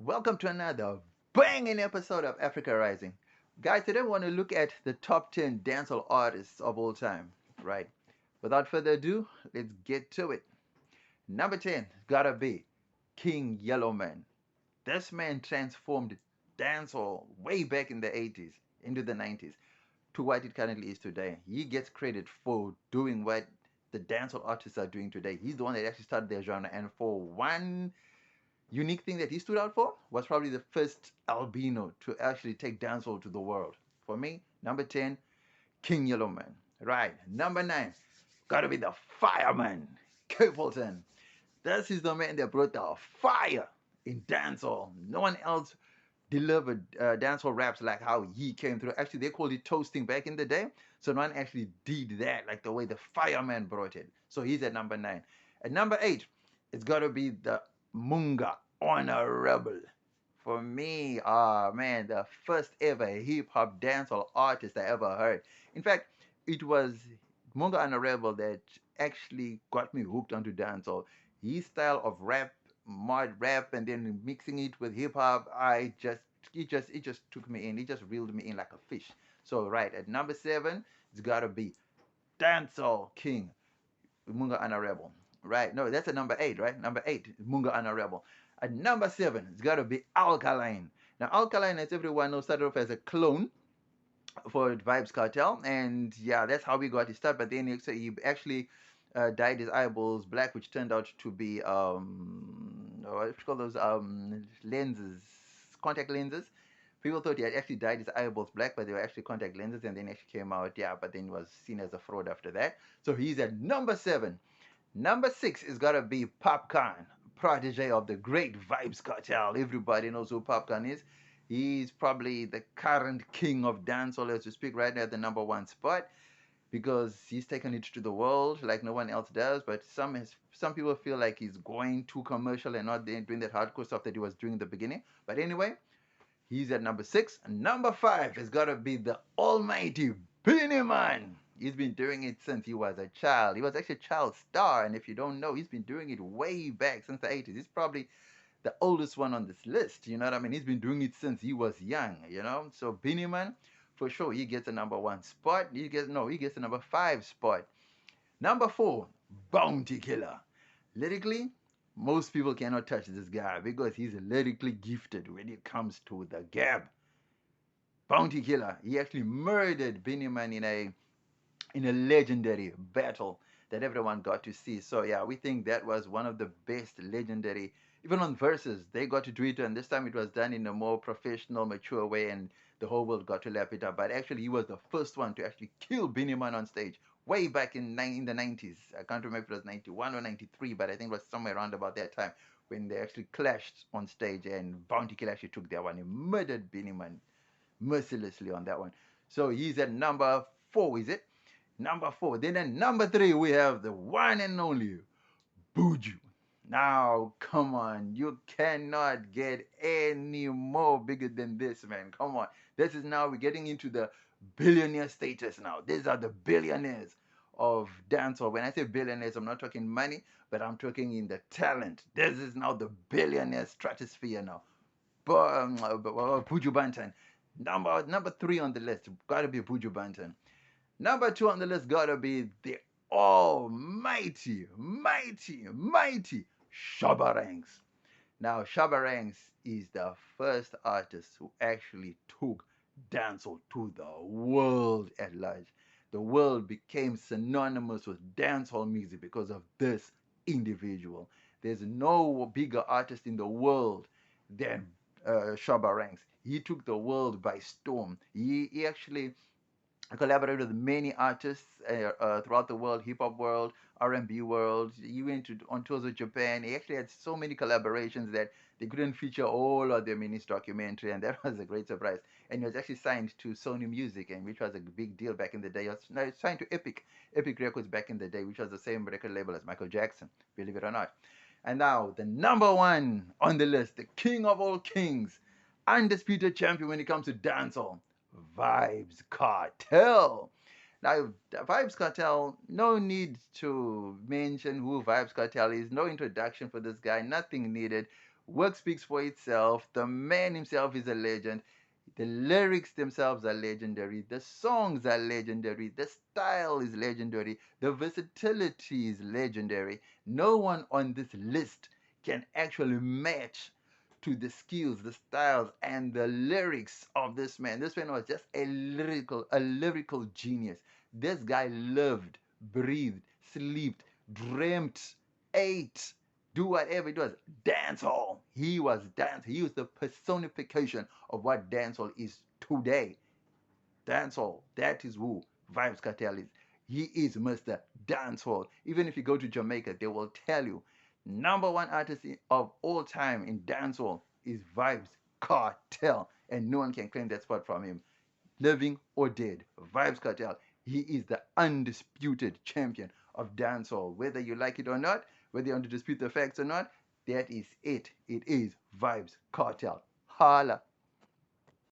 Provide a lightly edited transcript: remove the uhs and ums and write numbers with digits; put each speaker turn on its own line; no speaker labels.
Welcome to another banging episode of Africa Rising. Guys, today we want to look at the top 10 dancehall artists of all time, right? Without further ado, let's get to it. Number 10 gotta be King Yellowman. This man transformed dancehall way back in the 80s into the 90s to what it currently is today. He gets credit for doing what the dancehall artists are doing today. He's the one that actually started their genre, and for one unique thing that he stood out for was probably the first albino to actually take dancehall to the world. For me, number 10, King Yellowman. Right. Number 9, gotta be the fireman, Capleton. This is the man that brought the fire in dancehall. No one else delivered dancehall raps like how he came through. Actually, they called it toasting back in the day. So no one actually did that like the way the fireman brought it. So he's at number 9. At number 8, it's got to be the Munga Honorable. For me, man, the first ever hip hop dancehall artist I ever heard. In fact, it was Munga Honorable that actually got me hooked onto dancehall. His style of rap, mud rap, and then mixing it with hip hop, it just took me in. It just reeled me in like a fish. So right at number 7, it's gotta be Dancehall King Munga Honorable. Right? No, that's at number 8, right? Number 8, Munga Honorable. At number 7, it's gotta be Alkaline. Now, Alkaline, as everyone knows, started off as a clone for Vibes Cartel, and yeah, that's how we got his start. But then he actually dyed his eyeballs black, which turned out to be what do you call those lenses, contact lenses. People thought he had actually dyed his eyeballs black, but they were actually contact lenses, and then actually came out, yeah, but then was seen as a fraud after that. So he's at number 7. Number 6 is gotta be Popcorn, protege of the great Vibes Cartel. Everybody knows who Popcorn is. He's probably the current king of dancehall as we speak right now at the number 1 spot because he's taken it to the world like no one else does. But some people feel like he's going too commercial and not doing that hardcore stuff that he was doing in the beginning. But anyway, he's at number 6. And number 5 has got to be the almighty Beanie Man. He's been doing it since he was a child. He was actually a child star. And if you don't know, he's been doing it way back since the 80s. He's probably the oldest one on this list. You know what I mean? He's been doing it since he was young, you know? So Beanie Man, for sure, he gets the number 1 spot. He gets the number 5 spot. Number 4, Bounty Killer. Lyrically, most people cannot touch this guy because he's lyrically gifted when it comes to the gab. Bounty Killer. He actually murdered Beanie Man in a legendary battle that everyone got to see. So yeah, we think that was one of the best legendary. Even on verses, they got to do it, and this time it was done in a more professional, mature way, and the whole world got to lap it up. But actually, he was the first one to actually kill Beanie Man on stage way back in the 90s. I can't remember if it was 91 or 93, but I think it was somewhere around about that time when they actually clashed on stage, and Bounty Killer actually took that one. He murdered Beanie Man mercilessly on that one. So he's at number 4, is it? Number 4. Then at number 3, we have the one and only Buju. Now, come on. You cannot get any more bigger than this, man. Come on. This is now, we're getting into the billionaire status now. These are the billionaires of dancehall. When I say billionaires, I'm not talking money, but I'm talking in the talent. This is now the billionaire stratosphere now. Buju Banton. Number 3 on the list. Gotta be Buju Banton. Number 2 on the list gotta be the almighty, mighty Shabarangs. Now, Shabarangs is the first artist who actually took dancehall to the world at large. The world became synonymous with dancehall music because of this individual. There's no bigger artist in the world than Shabarangs. He took the world by storm. He actually collaborated with many artists throughout the world, hip hop world, R&B world. He went on tours with Japan. He actually had so many collaborations that they couldn't feature all of them in his documentary, and that was a great surprise. And he was actually signed to Sony Music, and which was a big deal back in the day. He was signed to Epic Records back in the day, which was the same record label as Michael Jackson, believe it or not. And now the number 1 on the list, the king of all kings, undisputed champion when it comes to dancehall, Vibes Cartel. Now, Vibes Cartel, no need to mention who Vibes Cartel is, no introduction for this guy, nothing needed. Work speaks for itself. The man himself is a legend. The lyrics themselves are legendary. The songs are legendary. The style is legendary. The versatility is legendary. No one on this list can actually match to the skills, the styles, and the lyrics of this man. This man was just a lyrical genius. This guy lived, breathed, slept, dreamt, ate, do whatever it was. Dancehall. He was dance. He was the personification of what dancehall is today. Dancehall. That is who Vibes Cartel is. He is Mr. Dancehall. Even if you go to Jamaica, they will tell you number one artist of all time in dancehall is Vibes Cartel, and no one can claim that spot from him, living or dead. Vibes Cartel. He is the undisputed champion of dancehall. Whether you like it or not, whether you want to dispute the facts or not, that is it. It is Vibes Cartel. Holla.